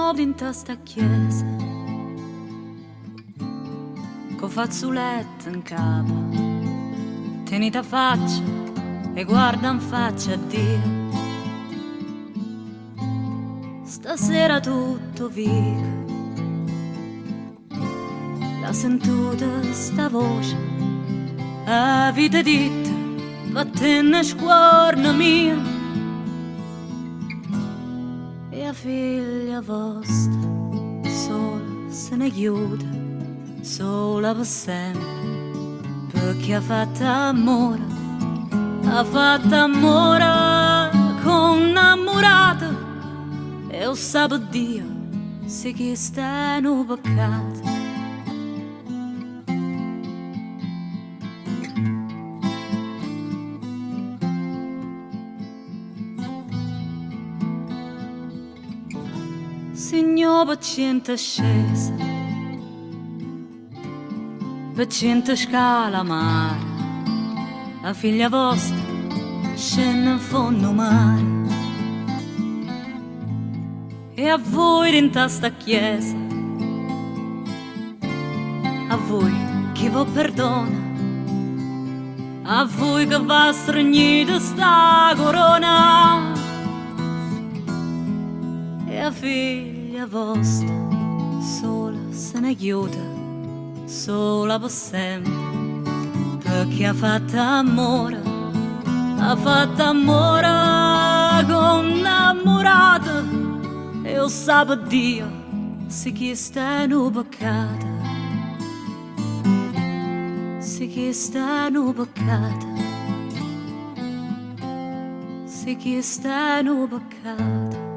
muove in sta chiesa, co fazzoletto in capo, tenita faccia e guarda in faccia a Dio. Stasera tutto vico, la sentuta sta voce, a vita ditta, vattene scuorna mia, e a figlia vostra sola se ne chiude, sola per sempre, perché ha fatto amore con innamorata, e lo sa Dio se chi sta in un peccato. Signor paziente scesa, paziente scala mare, la figlia vostra scende in fondo mare, e a voi in sta chiesa, a voi che vi perdona, a voi che va stregnita sta corona, e a figlia vostra sola se ne chiude, sola per sempre, perché ha fatto amore con innamorata, e lo sa Dio se chi sta in un peccato, se chi sta in un peccato, se chi sta in un peccato.